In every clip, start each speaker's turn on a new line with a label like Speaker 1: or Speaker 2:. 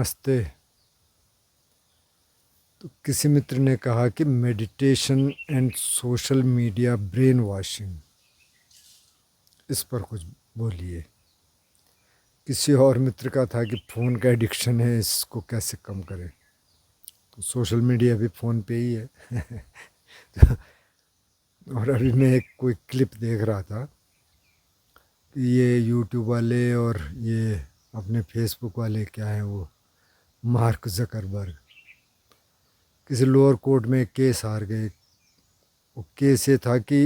Speaker 1: नमस्ते। तो किसी मित्र ने कहा कि meditation and social media brain washing, इस पर कुछ बोलिए। किसी और मित्र का था कि फ़ोन का एडिक्शन है, इसको कैसे कम करें। तो सोशल मीडिया भी फ़ोन पे ही है। और अभी मैं एक कोई क्लिप देख रहा था कि ये यूट्यूब वाले और ये अपने फेसबुक वाले क्या हैं, वो मार्क जकरबर्ग किसी लोअर कोर्ट में केस हार गए। वो केस ये था कि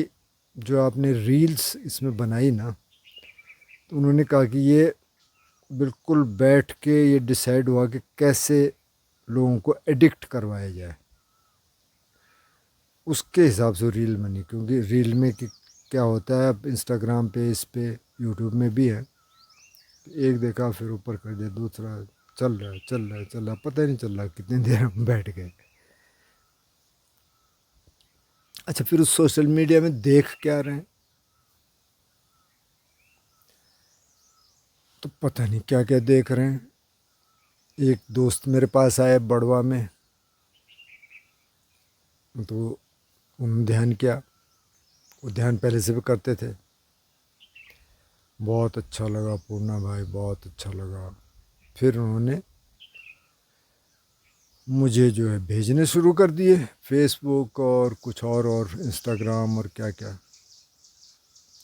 Speaker 1: जो आपने रील्स इसमें बनाई ना, तो उन्होंने कहा कि ये बिल्कुल बैठ के ये डिसाइड हुआ कि कैसे लोगों को एडिक्ट करवाया जाए। उसके हिसाब से रील बनी, क्योंकि रील में कि क्या होता है, अब इंस्टाग्राम पे, इस पे, यूट्यूब में भी है, एक देखा फिर ऊपर कर दिया, दूसरा चल रहा है चल रहा है चल रहा है, पता ही नहीं चल रहा कितनी देर हम बैठ गए। अच्छा, फिर उस सोशल मीडिया में देख क्या रहे हैं, तो पता नहीं क्या क्या देख रहे हैं। एक दोस्त मेरे पास आए बड़वा में, तो उन्होंने ध्यान किया। वो ध्यान पहले से भी करते थे। बहुत अच्छा लगा पूर्णा भाई, बहुत अच्छा लगा। फिर उन्होंने मुझे जो है भेजने शुरू कर दिए, फेसबुक और कुछ और इंस्टाग्राम और क्या क्या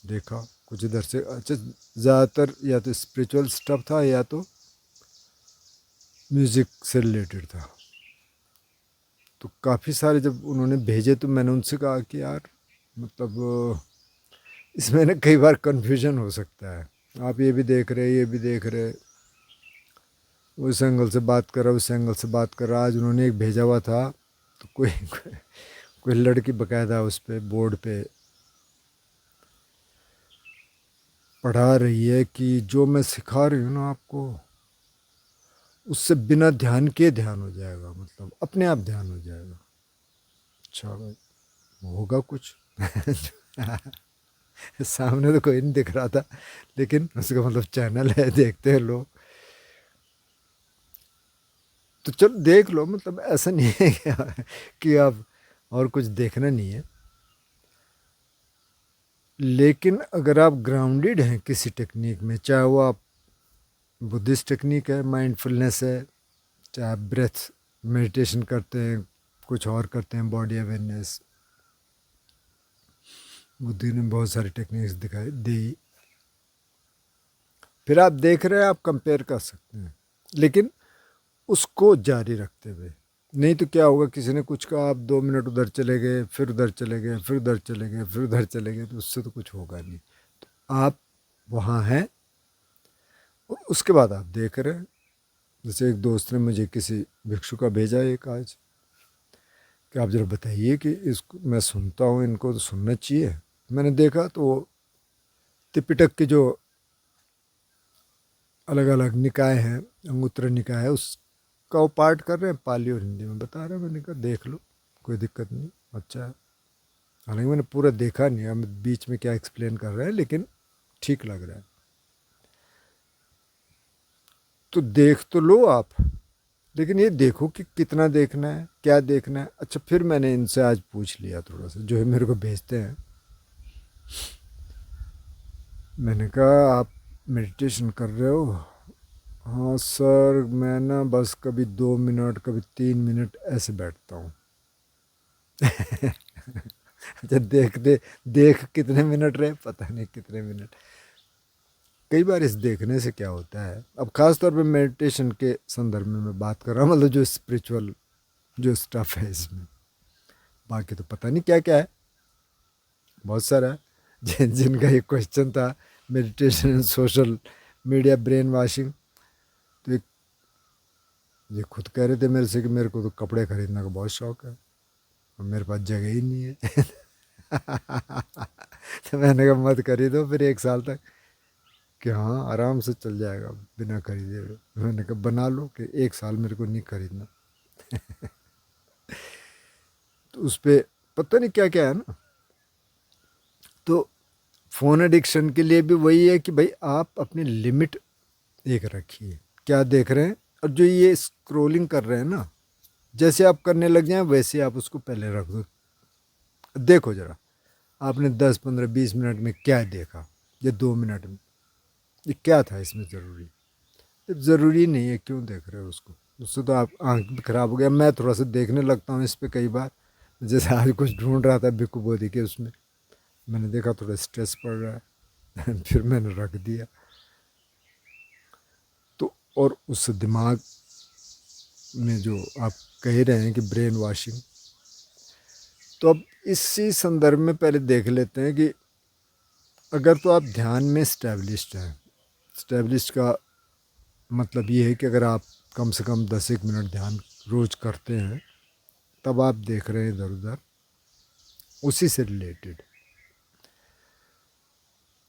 Speaker 1: देखा। कुछ इधर से, अच्छा ज़्यादातर या तो स्पिरिचुअल स्टफ था या तो म्यूज़िक से रिलेटेड था। तो काफ़ी सारे जब उन्होंने भेजे तो मैंने उनसे कहा कि यार, मतलब इसमें ना कई बार कन्फ्यूजन हो सकता है। आप ये भी देख रहे, ये भी देख रहे, उस एंगल से बात कर रहा, उस एंगल से बात कर रहा। आज उन्होंने एक भेजा हुआ था, तो कोई लड़की बकायदा उस पर बोर्ड पे पढ़ा रही है कि जो मैं सिखा रही हूँ ना आपको, उससे बिना ध्यान के ध्यान हो जाएगा, मतलब अपने आप ध्यान हो जाएगा। अच्छा भाई, होगा कुछ। सामने तो कोई नहीं दिख रहा था, लेकिन उसका मतलब चैनल है, देखते हैं लोग, तो चलो देख लो। मतलब ऐसा नहीं है कि आप और कुछ देखना नहीं है, लेकिन अगर आप ग्राउंडेड हैं किसी टेक्निक में, चाहे वो आप बुद्धिस्ट टेक्निक है, माइंडफुलनेस है, चाहे आप ब्रेथ मेडिटेशन करते हैं, कुछ और करते हैं, बॉडी अवेयरनेस, बुद्धि ने बहुत सारी टेक्निक्स दिखाई दी, फिर आप देख रहे हैं, आप कंपेयर कर सकते हैं, लेकिन उसको जारी रखते हुए। नहीं तो क्या होगा, किसी ने कुछ कहा, आप 2 मिनट उधर चले गए, फिर उधर चले गए, फिर उधर चले गए, फिर उधर चले गए, तो उससे तो कुछ होगा नहीं। तो आप वहाँ हैं, उसके बाद आप देख रहे हैं। जैसे एक दोस्त ने मुझे किसी भिक्षु का भेजा एक आज, कि आप जरा बताइए कि इसको मैं सुनता हूँ, इनको तो सुनना चाहिए। मैंने देखा तो त्रिपिटक के जो अलग अलग निकाय हैं, अंगुत्तर निकाय है, उसका वो पाठ कर रहे हैं, पाली और हिंदी में बता रहे हैं। मैंने कहा देख लो, कोई दिक्कत नहीं, अच्छा है। हालांकि मैंने पूरा देखा नहीं, हम बीच में क्या एक्सप्लेन कर रहे हैं, लेकिन ठीक लग रहा है। तो देख तो लो आप, लेकिन ये देखो कि कितना देखना है, क्या देखना है। अच्छा, फिर मैंने इनसे आज पूछ लिया थोड़ा सा, जो है मेरे को भेजते हैं। मैंने कहा आप मेडिटेशन कर रहे हो? हाँ सर, मैं ना बस कभी 2 मिनट, कभी 3 मिनट ऐसे बैठता हूँ। अच्छा, देख कितने मिनट रहे, पता नहीं कितने मिनट। कई बार इस देखने से क्या होता है, अब ख़ास तौर पे मेडिटेशन के संदर्भ में मैं बात कर रहा हूँ, मतलब जो स्पिरिचुअल जो स्टफ़ है इसमें, बाकी तो पता नहीं क्या क्या है, बहुत सारा है। जिनका ये क्वेश्चन था, meditation and social media brain washing, तो ये खुद कह रहे थे मेरे से कि मेरे को तो कपड़े खरीदने का बहुत शौक है और मेरे पास जगह ही नहीं है। तो मैंने कहा मत खरीदो फिर 1 साल तक, कि हाँ आराम से चल जाएगा बिना खरीदे हुए। मैंने कहा बना लो कि 1 साल मेरे को नहीं खरीदना। तो उस पर पता नहीं क्या क्या है ना। तो फ़ोन एडिक्शन के लिए भी वही है कि भाई आप अपनी लिमिट एक रखिए। क्या देख रहे हैं, और जो ये स्क्रोलिंग कर रहे हैं ना, जैसे आप करने लग जाएं वैसे आप उसको पहले रख दो। देखो ज़रा, आपने 10 15 20 मिनट में क्या देखा, या 2 मिनट में, ये क्या था इसमें ज़रूरी? ये ज़रूरी नहीं है, क्यों देख रहे हो उसको? उससे तो आप आँख भी ख़राब हो गया। मैं थोड़ा सा देखने लगता हूँ इस पर कई बार, जैसे आज कुछ ढूंढ रहा था भिक्खू बोधी के, उसमें मैंने देखा थोड़ा स्ट्रेस पड़ रहा है फिर मैंने रख दिया। तो और उस दिमाग में जो आप कह रहे हैं कि ब्रेन वॉशिंग, तो अब इसी संदर्भ में पहले देख लेते हैं कि अगर तो आप ध्यान में स्टैब्लिश्ड हैं, स्टैब्लिश्ड का मतलब ये है कि अगर आप कम से कम 10 1 मिनट ध्यान रोज़ करते हैं, तब आप देख रहे हैं इधर उधर, उसी से रिलेटेड,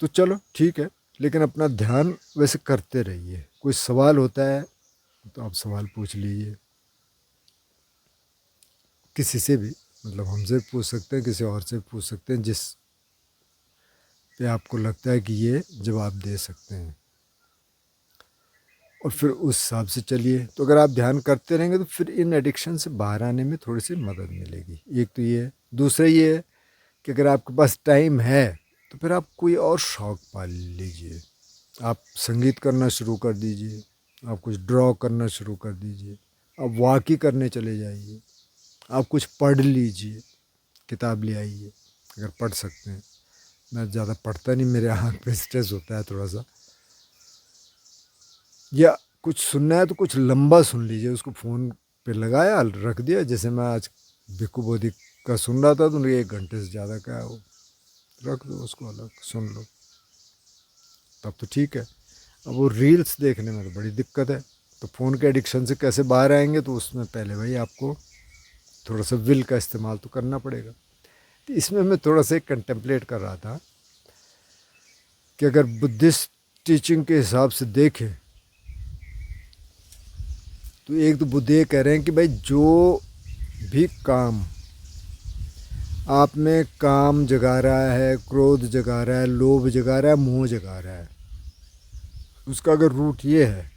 Speaker 1: तो चलो ठीक है। लेकिन अपना ध्यान वैसे करते रहिए। कोई सवाल होता है तो आप सवाल पूछ लीजिए किसी से भी, मतलब हमसे पूछ सकते हैं, किसी और से पूछ सकते हैं, जिस पे आपको लगता है कि ये जवाब दे सकते हैं, और फिर उस हिसाब से चलिए। तो अगर आप ध्यान करते रहेंगे तो फिर इन एडिक्शन से बाहर आने में थोड़ी सी मदद मिलेगी। एक तो ये है। दूसरा ये है कि अगर आपके पास टाइम है तो फिर आप कोई और शौक़ पाल लीजिए। आप संगीत करना शुरू कर दीजिए, आप कुछ ड्रॉ करना शुरू कर दीजिए, आप वॉक करने चले जाइए, आप कुछ पढ़ लीजिए, किताब ले आइए अगर पढ़ सकते हैं। मैं ज़्यादा पढ़ता नहीं, मेरे आँख पे स्ट्रेस होता है थोड़ा सा। या कुछ सुनना है तो कुछ लंबा सुन लीजिए, उसको फ़ोन पे लगाया रख दिया। जैसे मैं आज भिक्खू बोधी का सुन रहा था, तो 1 घंटे से ज़्यादा का है वो, रख दो उसको, अलग सुन लो, तब तो ठीक है। अब वो रील्स देखने में तो बड़ी दिक्कत है। तो फ़ोन के एडिक्शन से कैसे बाहर आएंगे? तो उसमें पहले भाई आपको थोड़ा सा विल का इस्तेमाल तो करना पड़ेगा। तो इसमें मैं थोड़ा सा कंटेम्पलेट कर रहा था कि अगर बुद्धिस्ट टीचिंग के हिसाब से देखें तो एक तो बुद्ध ये कह रहे हैं कि भाई जो भी काम आप में काम जगा रहा है, क्रोध जगा रहा है, लोभ जगा रहा है, मोह जगा रहा है, उसका अगर रूट ये है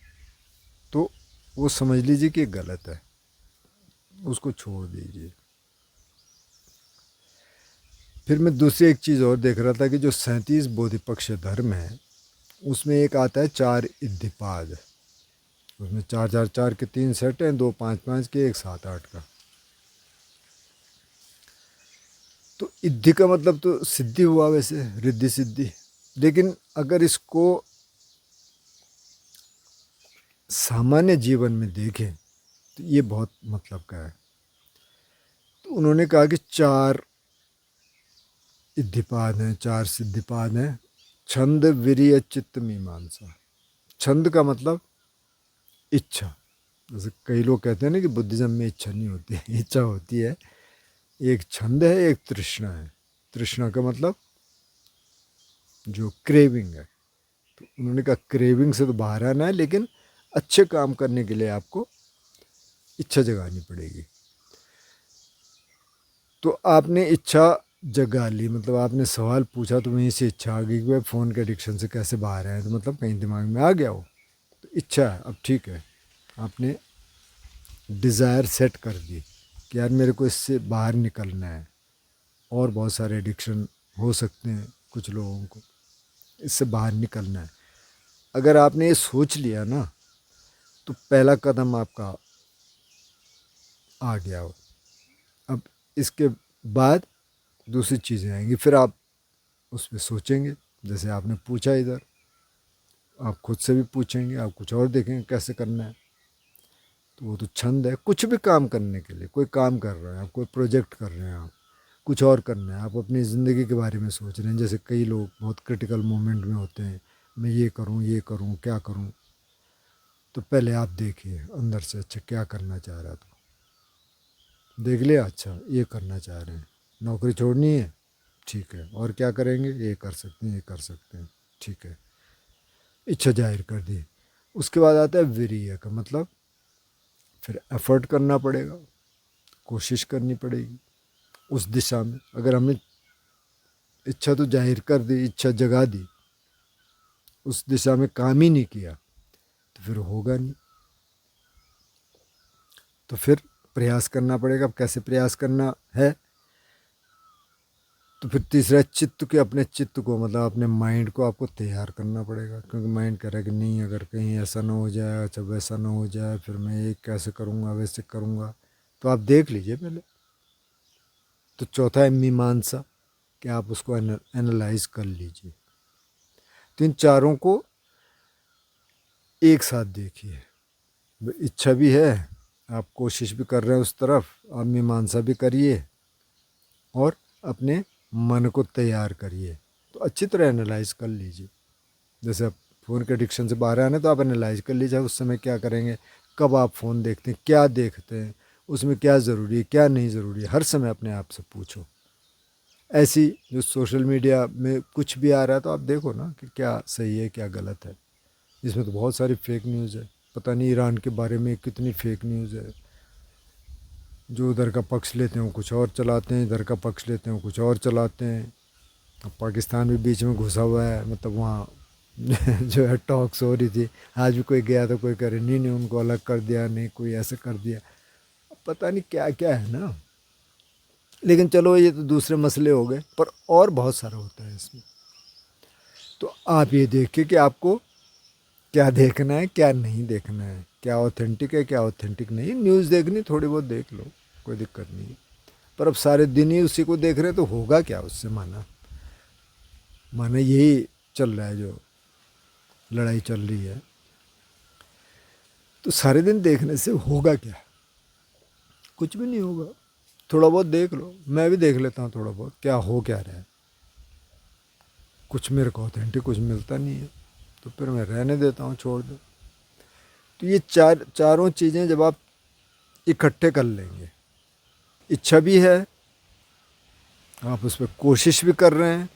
Speaker 1: तो वो समझ लीजिए कि गलत है, उसको छोड़ दीजिए। फिर मैं दूसरी एक चीज़ और देख रहा था कि जो 37 बोधिपक्ष धर्म है, उसमें एक आता है 4 इद्धिपाद। उसमें 4 4 4 के 3 सेट हैं, 2 5 5 के, 1 7 8 का। तो इद्धि का मतलब तो सिद्धि हुआ, वैसे रिद्धि सिद्धि। लेकिन अगर इसको सामान्य जीवन में देखें तो ये बहुत मतलब का है। तो उन्होंने कहा कि 4 इद्धिपाद हैं, 4 सिद्धिपाद हैं। छंद, वीर्य, चित्त, मीमांसा। छंद का मतलब इच्छा। जैसे कई लोग कहते हैं ना कि बुद्धिज़्म में इच्छा नहीं होती है, इच्छा होती है। एक छंद है, एक तृष्णा है। तृष्णा का मतलब जो क्रेविंग है। तो उन्होंने कहा क्रेविंग से तो बाहर आना है, लेकिन अच्छे काम करने के लिए आपको इच्छा जगानी पड़ेगी। तो आपने इच्छा जगा ली, मतलब आपने सवाल पूछा तो वहीं से इच्छा आ गई कि भाई फ़ोन के एडिक्शन से कैसे बाहर आए, तो मतलब कहीं दिमाग में आ गया हो, तो इच्छा है। अब ठीक है, आपने डिज़ायर सेट कर दी कि यार मेरे को इससे बाहर निकलना है। और बहुत सारे एडिक्शन हो सकते हैं कुछ लोगों को, इससे बाहर निकलना है। अगर आपने ये सोच लिया ना, तो पहला कदम आपका आ गया हो। अब इसके बाद दूसरी चीज़ें आएंगी, फिर आप उस पर सोचेंगे। जैसे आपने पूछा इधर, आप खुद से भी पूछेंगे, आप कुछ और देखेंगे कैसे करना है। तो वो तो छंद है। कुछ भी काम करने के लिए, कोई काम कर रहे हैं आप, कोई प्रोजेक्ट कर रहे हैं आप, कुछ और करना है, आप अपनी ज़िंदगी के बारे में सोच रहे हैं। जैसे कई लोग बहुत क्रिटिकल मोमेंट में होते हैं, मैं ये करूँ, क्या करूँ। तो पहले आप देखिए अंदर से, अच्छा क्या करना चाह रहा, तो देख लिया, अच्छा ये करना चाह रहे हैं, नौकरी छोड़नी है, ठीक है, और क्या करेंगे, ये कर सकते हैं, ये कर सकते हैं, ठीक है, इच्छा जाहिर कर दी। उसके बाद आता है वीर्य का मतलब, फिर एफर्ट करना पड़ेगा, कोशिश करनी पड़ेगी उस दिशा में। अगर हमने इच्छा तो जाहिर कर दी, इच्छा जगा दी, उस दिशा में काम ही नहीं किया, तो फिर होगा नहीं। तो फिर प्रयास करना पड़ेगा। अब कैसे प्रयास करना है, तो फिर तीसरा चित्त के, अपने चित्त को मतलब अपने माइंड को आपको तैयार करना पड़ेगा। क्योंकि माइंड कह रहा है कि नहीं, अगर कहीं ऐसा ना हो जाए, अच्छा वैसा ना हो जाए, फिर मैं ये कैसे करूँगा, वैसे करूँगा। तो आप देख लीजिए पहले। तो चौथा है मीमांसा, कि आप उसको एनालाइज कर लीजिए। तो इन चारों को एक साथ देखिए। इच्छा भी है, आप कोशिश भी कर रहे हैं उस तरफ, आप मीमांसा भी करिए और अपने मन को तैयार करिए। तो अच्छी तरह एनालाइज कर लीजिए। जैसे आप फ़ोन के एडिक्शन से बाहर आने, तो आप एनालाइज कर लीजिए उस समय क्या करेंगे, कब आप फ़ोन देखते हैं, क्या देखते हैं, उसमें क्या ज़रूरी है, क्या नहीं ज़रूरी है, हर समय अपने आप से पूछो। ऐसी जो सोशल मीडिया में कुछ भी आ रहा है, तो आप देखो ना कि क्या सही है, क्या गलत है। इसमें तो बहुत सारी फेक न्यूज़ है। पता नहीं ईरान के बारे में कितनी फेक न्यूज़ है। जो उधर का पक्ष लेते हैं वो कुछ और चलाते हैं, इधर का पक्ष लेते हैं वो कुछ और चलाते हैं। अब पाकिस्तान भी बीच में घुसा हुआ है, मतलब वहाँ जो है टॉक्स हो रही थी। आज भी कोई गया तो कोई करे नहीं नहीं, उनको अलग कर दिया, नहीं कोई ऐसे कर दिया। पता नहीं क्या क्या है ना। लेकिन चलो ये तो दूसरे मसले हो गए, पर और बहुत सारा होता है इसमें। तो आप ये देखिए कि आपको क्या देखना है, क्या नहीं देखना है, क्या ऑथेंटिक है, क्या ऑथेंटिक नहीं। न्यूज़ देखनी थोड़ी बहुत देख लो, कोई दिक्कत नहीं है। पर अब सारे दिन ही उसी को देख रहे हैं तो होगा क्या उससे। माना माना यही चल रहा है, जो लड़ाई चल रही है, तो सारे दिन देखने से होगा क्या? कुछ भी नहीं होगा। थोड़ा बहुत देख लो, मैं भी देख लेता हूँ थोड़ा बहुत, क्या हो क्या रहा है। कुछ मेरे को ऑथेंटिक कुछ मिलता नहीं है, तो फिर मैं रहने देता हूँ, छोड़ दो। तो ये चारों चीज़ें जब आप इकट्ठे कर लेंगे, इच्छा भी है, आप उस पर कोशिश भी कर रहे हैं,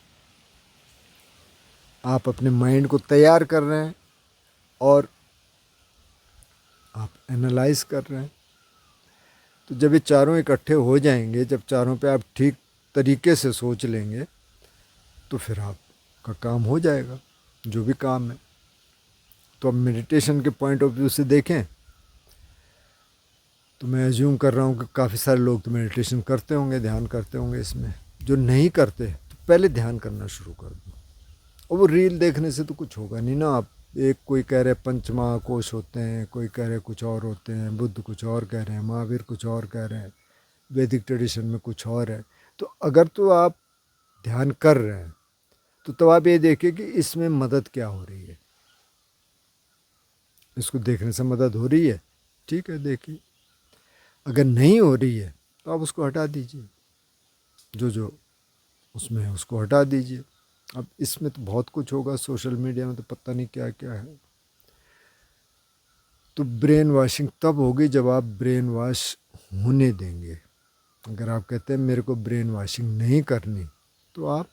Speaker 1: आप अपने माइंड को तैयार कर रहे हैं, और आप एनालाइज कर रहे हैं। तो जब ये चारों इकट्ठे हो जाएंगे, जब चारों पे आप ठीक तरीके से सोच लेंगे, तो फिर आपका काम हो जाएगा, जो भी काम है। तो अब मेडिटेशन के पॉइंट ऑफ व्यू से देखें, तो मैं एज्यूम कर रहा हूँ कि काफ़ी सारे लोग तो मेडिटेशन करते होंगे, ध्यान करते होंगे। इसमें जो नहीं करते, तो पहले ध्यान करना शुरू कर दो। और वो रील देखने से तो कुछ होगा नहीं ना। आप एक, कोई कह रहे पंचमहाकोश होते हैं, कोई कह रहे कुछ और होते हैं, बुद्ध कुछ और कह रहे हैं, महावीर कुछ और कह रहे हैं, वैदिक ट्रेडिशन में कुछ और है। तो अगर तो आप ध्यान कर रहे हैं, तो आप ये देखिए कि इसमें मदद क्या हो रही है। इसको देखने से मदद हो रही है, ठीक है, देखिए। अगर नहीं हो रही है, तो आप उसको हटा दीजिए, जो जो उसमें है उसको हटा दीजिए। अब इसमें तो बहुत कुछ होगा, सोशल मीडिया में तो पता नहीं क्या क्या है। तो ब्रेन वॉशिंग तब होगी जब आप ब्रेन वॉश होने देंगे। अगर आप कहते हैं मेरे को ब्रेन वॉशिंग नहीं करनी, तो आप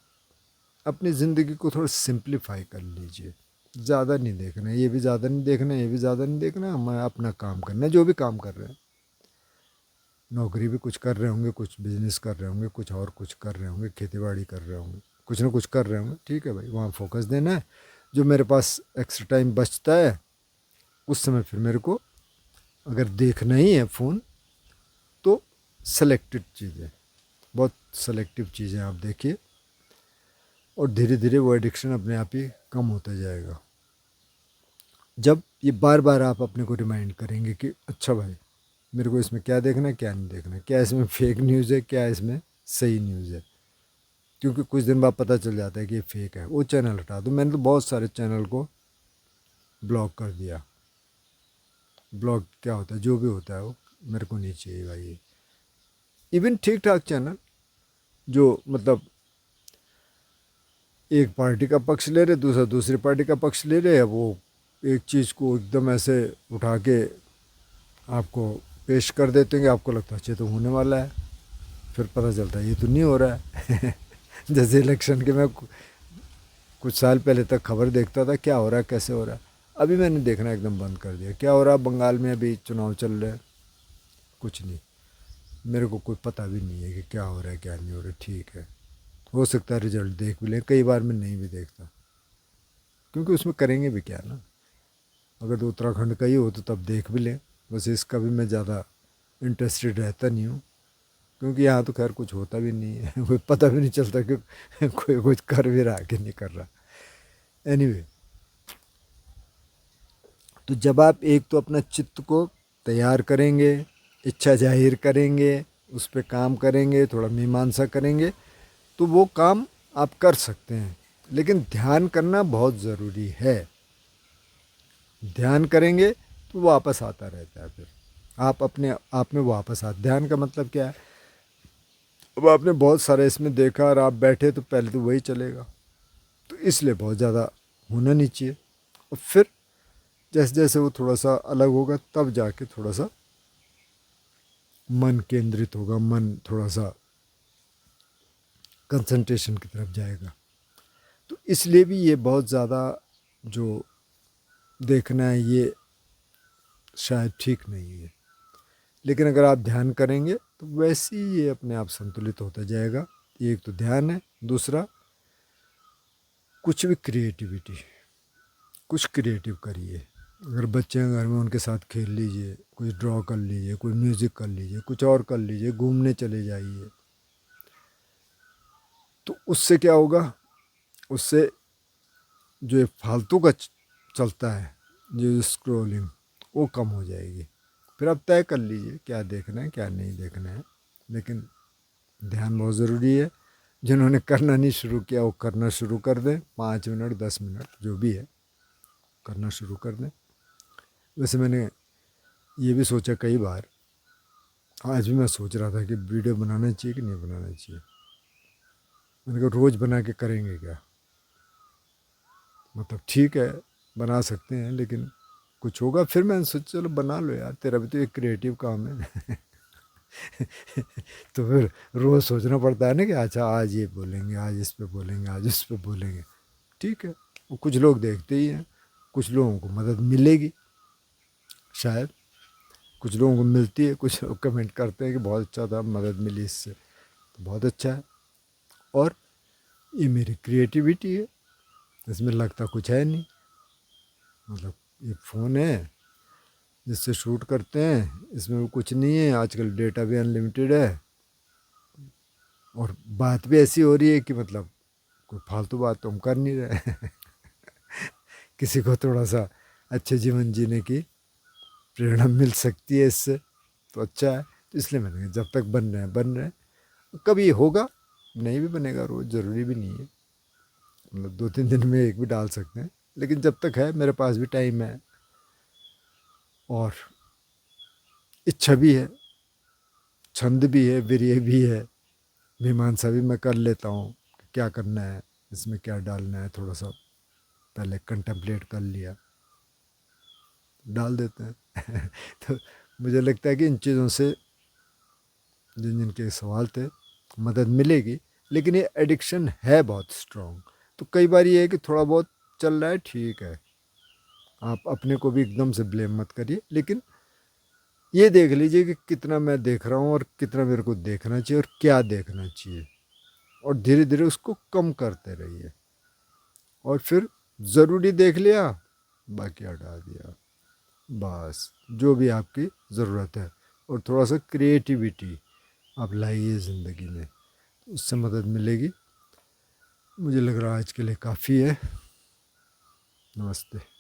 Speaker 1: अपनी ज़िंदगी को थोड़ा सिंप्लीफाई कर लीजिए। ज़्यादा नहीं देखना है, ये भी ज़्यादा नहीं देखना है, ये भी ज़्यादा नहीं देखना है। हमें अपना काम करना है, जो भी काम कर रहे हैं। नौकरी भी कुछ कर रहे होंगे, कुछ बिजनेस कर रहे होंगे, कुछ और कुछ कर रहे होंगे, खेती बाड़ी कर रहे होंगे, कुछ ना कुछ कर रहे होंगे, ठीक है भाई, वहाँ फोकस देना है। जो मेरे पास एक्स्ट्रा टाइम बचता है, उस समय फिर मेरे को अगर देखना ही है फ़ोन, तो सेलेक्टेड चीज़ें, बहुत सेलेक्टिव चीज़ें आप देखिए, और धीरे धीरे वो एडिक्शन अपने आप ही कम होता जाएगा। जब ये बार बार आप अपने को रिमाइंड करेंगे कि अच्छा भाई, मेरे को इसमें क्या देखना है, क्या नहीं देखना है, क्या इसमें फेक न्यूज़ है, क्या इसमें सही न्यूज़ है। क्योंकि कुछ दिन बाद पता चल जाता है कि ये फेक है, वो चैनल हटा दो। मैंने तो बहुत सारे चैनल को ब्लॉक कर दिया। ब्लॉक क्या होता है, जो भी होता है वो मेरे को नहीं चाहिए भाई। इवन ठीक ठाक चैनल जो मतलब एक पार्टी का पक्ष ले रहे, दूसरा दूसरी पार्टी का पक्ष ले रहे हैं, वो एक चीज़ को एकदम ऐसे उठा के आपको पेश कर देते हैं कि आपको लगता है अच्छे तो होने वाला है, फिर पता चलता है ये तो नहीं हो रहा है। जैसे इलेक्शन के, मैं कुछ साल पहले तक खबर देखता था क्या हो रहा है, कैसे हो रहा है। अभी मैंने देखना एकदम बंद कर दिया। क्या हो रहा है बंगाल में, अभी चुनाव चल रहे हैं, कुछ नहीं, मेरे को कोई पता भी नहीं है कि क्या हो रहा है, क्या नहीं हो रहा है। ठीक है, हो सकता है रिजल्ट देख भी लें, कई बार मैं नहीं भी देखता, क्योंकि उसमें करेंगे भी क्या ना। अगर तो उत्तराखंड का ही हो तो तब देख भी लें, बस इसका भी मैं ज़्यादा इंटरेस्टेड रहता नहीं हूँ, क्योंकि यहाँ तो खैर कुछ होता भी नहीं है कोई पता भी नहीं चलता कि कोई कुछ कर भी रहा है कि नहीं कर रहा। एनीवे, तो जब आप एक तो अपना चित्त को तैयार करेंगे, इच्छा जाहिर करेंगे, उस पर काम करेंगे, थोड़ा मीमांसा करेंगे, तो वो काम आप कर सकते हैं। लेकिन ध्यान करना बहुत ज़रूरी है। ध्यान करेंगे तो वापस आता रहता है, फिर आप अपने आप में वापस आ। ध्यान का मतलब क्या है? अब आपने बहुत सारे इसमें देखा और आप बैठे तो पहले तो वही चलेगा, तो इसलिए बहुत ज़्यादा होना नहीं चाहिए। और फिर जैसे जैसे वो थोड़ा सा अलग होगा तब जाके थोड़ा सा मन केंद्रित होगा, मन थोड़ा सा कंसंट्रेशन की तरफ जाएगा। तो इसलिए भी ये बहुत ज़्यादा जो देखना है ये शायद ठीक नहीं है। लेकिन अगर आप ध्यान करेंगे तो वैसे ही ये अपने आप संतुलित होता जाएगा। एक तो ध्यान है, दूसरा कुछ भी क्रिएटिविटी, कुछ क्रिएटिव करिए। अगर बच्चे हैं घर में उनके साथ खेल लीजिए, कुछ ड्रॉ कर लीजिए, कोई म्यूज़िक कर लीजिए, कुछ और कर लीजिए, घूमने चले जाइए। तो उससे क्या होगा? उससे जो ये फालतू का चलता है, जो स्क्रोलिंग, वो कम हो जाएगी। फिर आप तय कर लीजिए क्या देखना है क्या नहीं देखना है। लेकिन ध्यान बहुत ज़रूरी है। जिन्होंने करना नहीं शुरू किया वो करना शुरू कर दें, 5 मिनट 10 मिनट जो भी है करना शुरू कर दें। वैसे मैंने ये भी सोचा कई बार, आज भी मैं सोच रहा था कि वीडियो बनाना चाहिए कि नहीं बनाना चाहिए। मैंने कहा रोज़ बना के करेंगे क्या? मतलब ठीक है बना सकते हैं, लेकिन कुछ होगा। फिर मैंने सोचा चलो बना लो यार, तेरा भी तो एक क्रिएटिव काम है तो फिर रोज़ सोचना पड़ता है ना कि अच्छा आज ये बोलेंगे, आज इस पे बोलेंगे, आज उस पे बोलेंगे। ठीक है, वो कुछ लोग देखते ही हैं, कुछ लोगों को मदद मिलेगी शायद, कुछ लोगों को मिलती है, कुछ लोग कमेंट करते हैं कि बहुत अच्छा था, मदद मिली इससे, तो बहुत अच्छा है। और ये मेरी क्रिएटिविटी है, इसमें लगता कुछ है नहीं। मतलब ये फ़ोन है जिससे शूट करते हैं, इसमें कुछ नहीं है। आजकल डेटा भी अनलिमिटेड है और बात भी ऐसी हो रही है कि मतलब कोई फालतू बात तो हम कर नहीं रहे किसी को थोड़ा सा अच्छे जीवन जीने की प्रेरणा मिल सकती है इससे, तो अच्छा है। तो इसलिए मैंने कहा जब तक बन रहे हैं बन रहे हैं, कभी होगा नहीं भी बनेगा, रोज़ ज़रूरी भी नहीं है। मतलब 2-3 दिन में एक भी डाल सकते हैं, लेकिन जब तक है मेरे पास भी टाइम है और इच्छा भी है, छंद भी है, वीर्य भी है, मीमांसा भी मैं कर लेता हूँ क्या करना है, इसमें क्या डालना है, थोड़ा सा पहले कंटेम्पलेट कर लिया, डाल देते हैं तो मुझे लगता है कि इन चीज़ों से जिन जिनके सवाल थे मदद मिलेगी। लेकिन ये एडिक्शन है बहुत स्ट्रॉन्ग, तो कई बार ये है कि थोड़ा बहुत चल रहा है ठीक है, आप अपने को भी एकदम से ब्लेम मत करिए, लेकिन ये देख लीजिए कि कितना मैं देख रहा हूँ और कितना मेरे को देखना चाहिए और क्या देखना चाहिए, और धीरे धीरे उसको कम करते रहिए। और फिर ज़रूरी देख लिया, बाकी हटा दिया, बस जो भी आपकी ज़रूरत है। और थोड़ा सा क्रिएटिविटी आप लाइए ज़िंदगी में, उससे मदद मिलेगी। मुझे लग रहा है आज के लिए काफ़ी है। नमस्ते।